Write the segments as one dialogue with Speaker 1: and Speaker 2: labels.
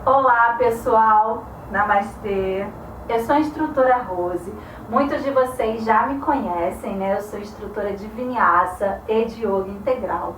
Speaker 1: Olá pessoal, Namastê, eu sou a instrutora Rose, muitos de vocês já me conhecem, né? Eu sou instrutora de Vinyasa e de Yoga Integral.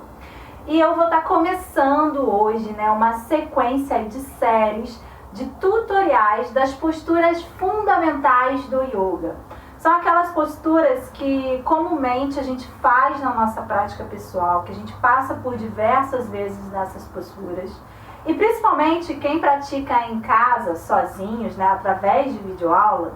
Speaker 1: E eu vou estar começando hoje, né, uma sequência de séries de tutoriais das posturas fundamentais do Yoga. São aquelas posturas que comumente a gente faz na nossa prática pessoal, que a gente passa por diversas vezes nessas posturas. E principalmente quem pratica em casa, sozinhos, né, através de videoaula,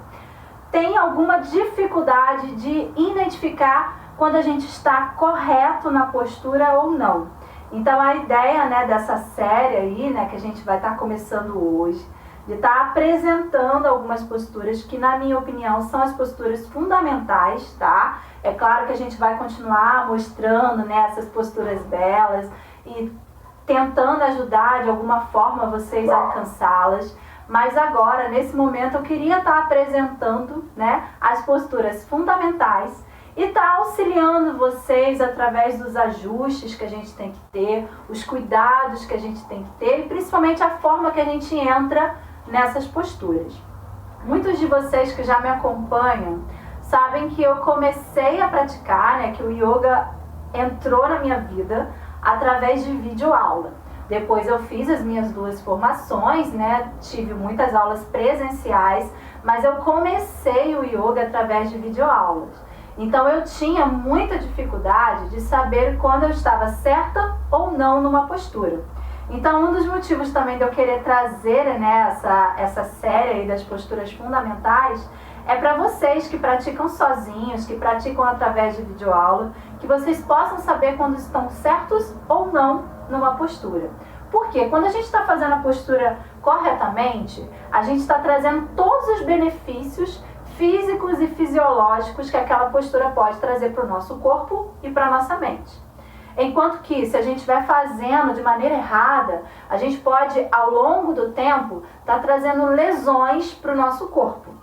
Speaker 1: tem alguma dificuldade de identificar quando a gente está correto na postura ou não. Então a ideia, né, dessa série aí, né, que a gente vai estar começando hoje, de estar apresentando algumas posturas que, na minha opinião, são as posturas fundamentais, tá? É claro que a gente vai continuar mostrando, né, essas posturas belas e tentando ajudar de alguma forma vocês a alcançá-las, mas agora, nesse momento, eu queria estar apresentando, né, as posturas fundamentais e estar auxiliando vocês através dos ajustes que a gente tem que ter, os cuidados que a gente tem que ter e principalmente a forma que a gente entra nessas posturas. Muitos de vocês que já me acompanham sabem que eu comecei a praticar, né, que o yoga entrou na minha vida através de videoaula. Depois eu fiz as minhas duas formações, né? Tive muitas aulas presenciais, mas eu comecei o yoga através de videoaulas. Então eu tinha muita dificuldade de saber quando eu estava certa ou não numa postura. Então um dos motivos também de eu querer trazer, né, essa série aí das posturas fundamentais é para vocês que praticam sozinhos, que praticam através de videoaula, que vocês possam saber quando estão certos ou não numa postura. Porque quando a gente está fazendo a postura corretamente, a gente está trazendo todos os benefícios físicos e fisiológicos que aquela postura pode trazer para o nosso corpo e para a nossa mente. Enquanto que, se a gente estiver fazendo de maneira errada, a gente pode, ao longo do tempo, estar trazendo lesões para o nosso corpo.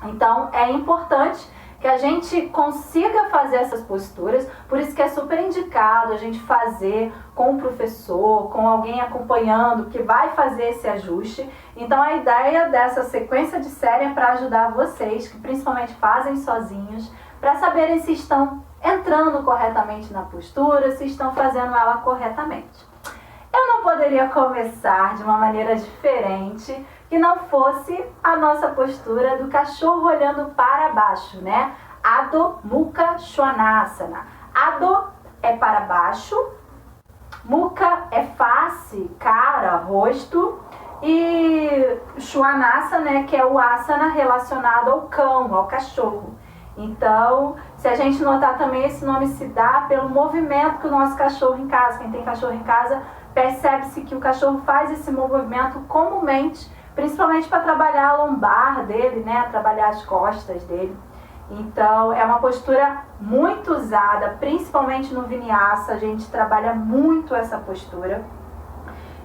Speaker 1: Então, é importante que a gente consiga fazer essas posturas, por isso que é super indicado a gente fazer com o professor, com alguém acompanhando, que vai fazer esse ajuste. Então, a ideia dessa sequência de série é para ajudar vocês, que principalmente fazem sozinhos, para saberem se estão entrando corretamente na postura, se estão fazendo ela corretamente. Eu não poderia começar de uma maneira diferente que não fosse a nossa postura do cachorro olhando para baixo, né? Adho Mukha Svanasana. Adho é para baixo, Mukha é face, cara, rosto, e Svanasana, né, que é o asana relacionado ao cão, ao cachorro. Então, se a gente notar também, esse nome se dá pelo movimento que o nosso cachorro em casa, quem tem cachorro em casa, percebe-se que o cachorro faz esse movimento comumente, principalmente para trabalhar a lombar dele, né, trabalhar as costas dele. Então, é uma postura muito usada, principalmente no Vinyasa, a gente trabalha muito essa postura.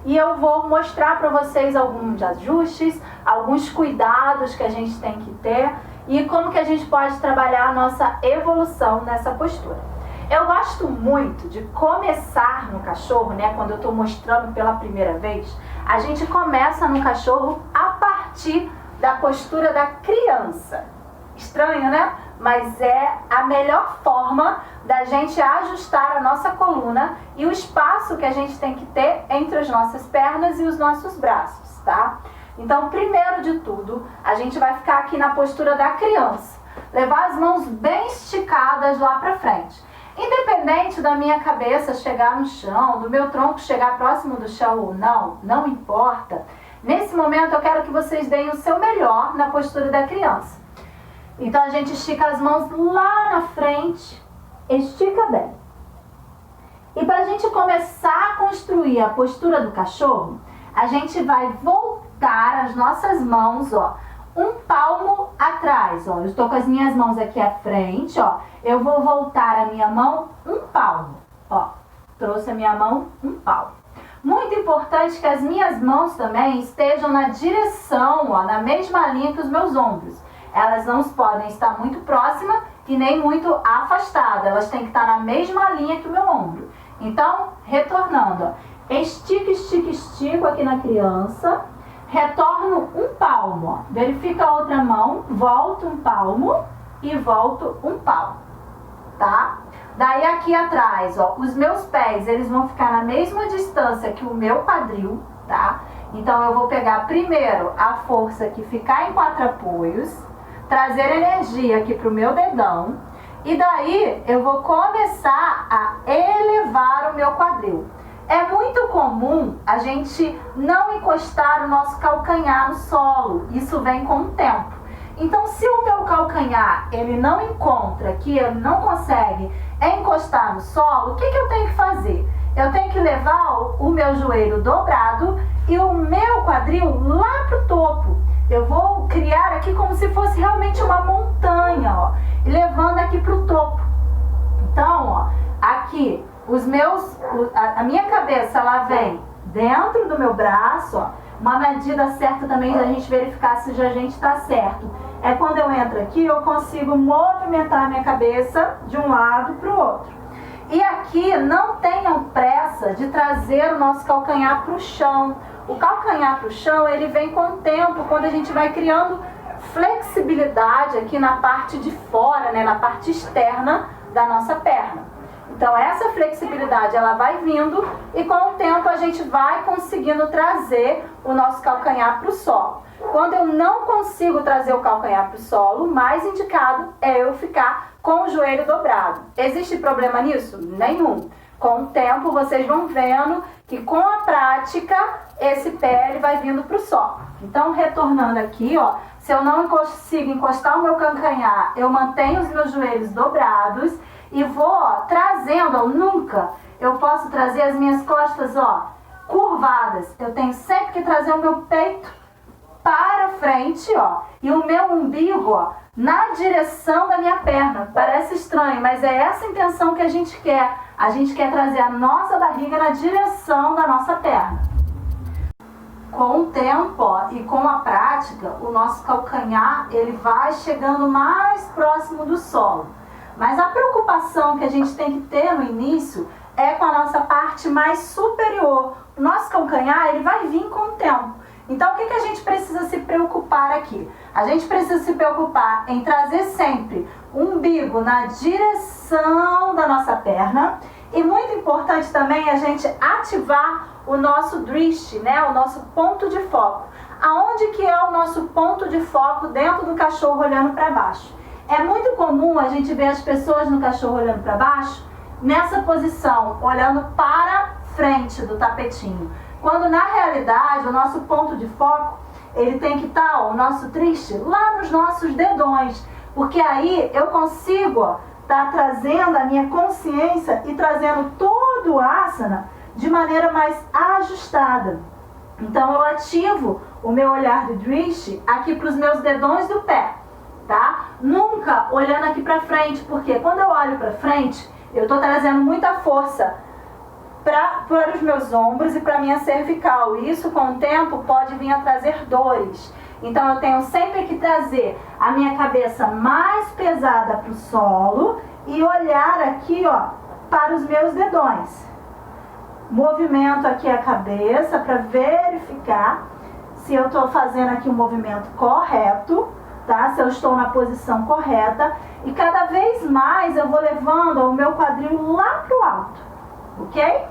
Speaker 1: E eu vou mostrar para vocês alguns ajustes, alguns cuidados que a gente tem que ter e como que a gente pode trabalhar a nossa evolução nessa postura. Eu gosto muito de começar no cachorro, né, quando eu estou mostrando pela primeira vez, a gente começa no cachorro a partir da postura da criança. Estranho, né? Mas é a melhor forma da gente ajustar a nossa coluna e o espaço que a gente tem que ter entre as nossas pernas e os nossos braços, tá? Então, primeiro de tudo, a gente vai ficar aqui na postura da criança. Levar as mãos bem esticadas lá pra frente. Independente da minha cabeça chegar no chão, do meu tronco chegar próximo do chão ou não, não importa. Nesse momento eu quero que vocês deem o seu melhor na postura da criança. Então a gente estica as mãos lá na frente, estica bem. E para a gente começar a construir a postura do cachorro, a gente vai voltar as nossas mãos, ó, um palmo atrás, ó. Eu estou com as minhas mãos aqui à frente, ó. Eu vou voltar a minha mão um palmo, ó. Trouxe a minha mão um palmo. Muito importante que as minhas mãos também estejam na direção, ó, na mesma linha que os meus ombros. Elas não podem estar muito próximas e nem muito afastadas. Elas têm que estar na mesma linha que o meu ombro. Então, retornando, ó. Estico, estico, estico aqui na criança. retorno um palmo, ó. Verifica a outra mão, volto um palmo e volto um palmo, tá? Daí aqui atrás, ó, os meus pés, eles vão ficar na mesma distância que o meu quadril, tá? Então eu vou pegar primeiro a força que ficar em 4 apoios, trazer energia aqui pro meu dedão, e daí eu vou começar a elevar o meu quadril. É muito comum a gente não encostar o nosso calcanhar no solo, isso vem com o tempo. Então, se o meu calcanhar ele não encontra, que ele não consegue encostar no solo, o que eu tenho que fazer? Eu tenho que levar o meu joelho dobrado e o meu quadril lá pro topo. Eu vou criar aqui como se fosse realmente uma montanha, ó, e levando aqui pro topo. Então, ó, aqui a minha cabeça ela vem dentro do meu braço, ó. Uma medida certa também da gente verificar se a gente está certo é quando eu entro aqui, eu consigo movimentar a minha cabeça de um lado para o outro. E aqui não tenham pressa de trazer o nosso calcanhar para o chão. O calcanhar para o chão, ele vem com o tempo, quando a gente vai criando flexibilidade aqui na parte de fora, né, na parte externa da nossa perna. Então essa flexibilidade ela vai vindo e com o tempo a gente vai conseguindo trazer o nosso calcanhar para o solo. Quando eu não consigo trazer o calcanhar para o solo, o mais indicado é eu ficar com o joelho dobrado. Existe problema nisso? Nenhum. Com o tempo vocês vão vendo que com a prática esse pé ele vai vindo para o solo. Então retornando aqui, ó, se eu não consigo encostar o meu calcanhar, eu mantenho os meus joelhos dobrados e vou, ó, trazendo, ó, nunca eu posso trazer as minhas costas, ó, curvadas. Eu tenho sempre que trazer o meu peito para frente, ó, e o meu umbigo, ó, na direção da minha perna. Parece estranho, mas é essa a intenção que a gente quer. A gente quer trazer a nossa barriga na direção da nossa perna. Com o tempo, ó, e com a prática, o nosso calcanhar ele vai chegando mais próximo do solo. Mas a preocupação que a gente tem que ter no início é com a nossa parte mais superior. O nosso calcanhar ele vai vir com o tempo. Então o que a gente precisa se preocupar aqui? A gente precisa se preocupar em trazer sempre o umbigo na direção da nossa perna. E muito importante também a gente ativar o nosso drishti, né? O nosso ponto de foco. Aonde que é o nosso ponto de foco dentro do cachorro olhando para baixo? É muito comum a gente ver as pessoas no cachorro olhando para baixo, nessa posição, olhando para frente do tapetinho. Quando na realidade o nosso ponto de foco, ele tem que estar, ó, o nosso drishti, lá nos nossos dedões. Porque aí eu consigo estar trazendo a minha consciência e trazendo todo o asana de maneira mais ajustada. Então eu ativo o meu olhar de drishti aqui para os meus dedões do pé. Tá? Nunca olhando aqui para frente, porque quando eu olho para frente, eu estou trazendo muita força para os meus ombros e para a minha cervical. E isso, com o tempo, pode vir a trazer dores. Então, eu tenho sempre que trazer a minha cabeça mais pesada para o solo e olhar aqui, ó, para os meus dedões. Movimento aqui a cabeça para verificar se eu estou fazendo aqui um movimento correto. Tá? Se eu estou na posição correta, e cada vez mais eu vou levando o meu quadril lá para o alto, ok?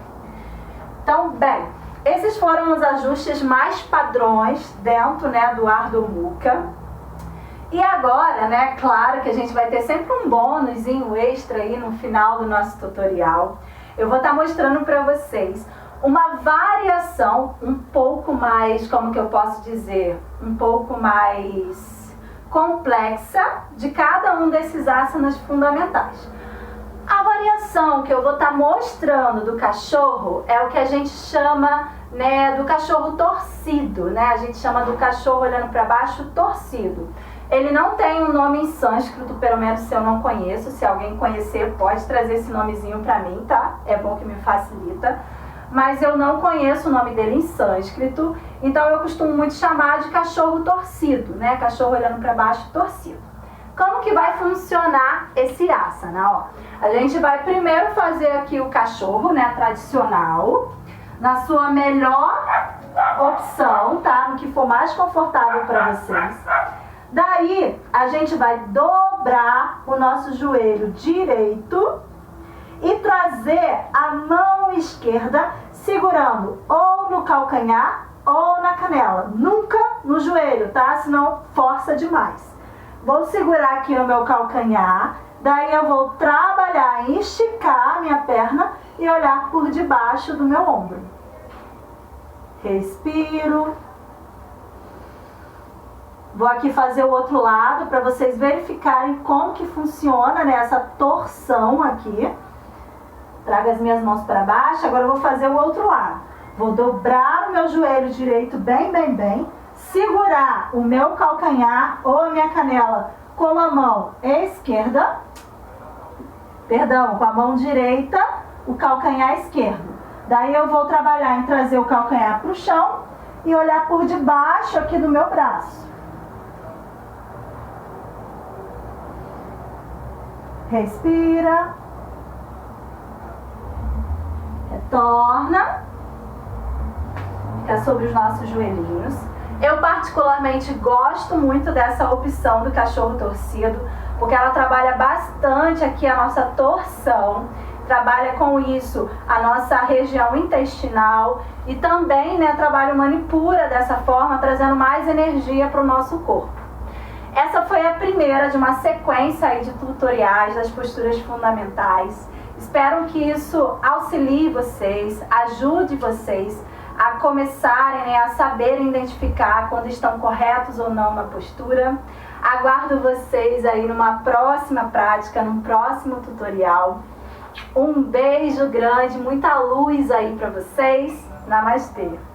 Speaker 1: Então, bem, esses foram os ajustes mais padrões dentro, né, do Ardha Mukha. E agora, né, claro que a gente vai ter sempre um bônusinho extra aí no final do nosso tutorial. Eu vou estar mostrando para vocês uma variação um pouco mais, como que eu posso dizer, um pouco mais complexa de cada um desses asanas fundamentais. A variação que eu vou estar mostrando do cachorro é o que a gente chama, né, do cachorro torcido, né? A gente chama do cachorro olhando para baixo torcido. Ele não tem um nome em sânscrito, pelo menos se eu não conheço. Se alguém conhecer, pode trazer esse nomezinho para mim, tá? É bom que me facilita. Mas eu não conheço o nome dele em sânscrito, então eu costumo muito chamar de cachorro torcido, né? Cachorro olhando para baixo torcido. Como que vai funcionar esse asana? Ó, a gente vai primeiro fazer aqui o cachorro, né, tradicional, na sua melhor opção, tá? No que for mais confortável para vocês. Daí, a gente vai dobrar o nosso joelho direito e trazer a mão esquerda segurando ou no calcanhar ou na canela. Nunca no joelho, tá? Senão força demais. Vou segurar aqui no meu calcanhar, daí eu vou trabalhar em esticar a minha perna e olhar por debaixo do meu ombro. Respiro. Vou aqui fazer o outro lado para vocês verificarem como que funciona, né, essa torção aqui. Trago as minhas mãos para baixo, agora eu vou fazer o outro lado. Vou dobrar o meu joelho direito bem, bem, bem. Segurar o meu calcanhar ou a minha canela com a mão esquerda. Perdão, com a mão direita, o calcanhar esquerdo. Daí eu vou trabalhar em trazer o calcanhar para o chão e olhar por debaixo aqui do meu braço. Respira. Retorna. Fica sobre os nossos joelhinhos. Eu particularmente gosto muito dessa opção do cachorro torcido, porque ela trabalha bastante aqui a nossa torção, trabalha com isso a nossa região intestinal e também, né, trabalha o manipura dessa forma, trazendo mais energia para o nosso corpo. Essa foi a primeira de uma sequência aí de tutoriais das posturas fundamentais. Espero que isso auxilie vocês, ajude vocês a começarem, né, a saberem identificar quando estão corretos ou não na postura. Aguardo vocês aí numa próxima prática, num próximo tutorial. Um beijo grande, muita luz aí para vocês. Namastê!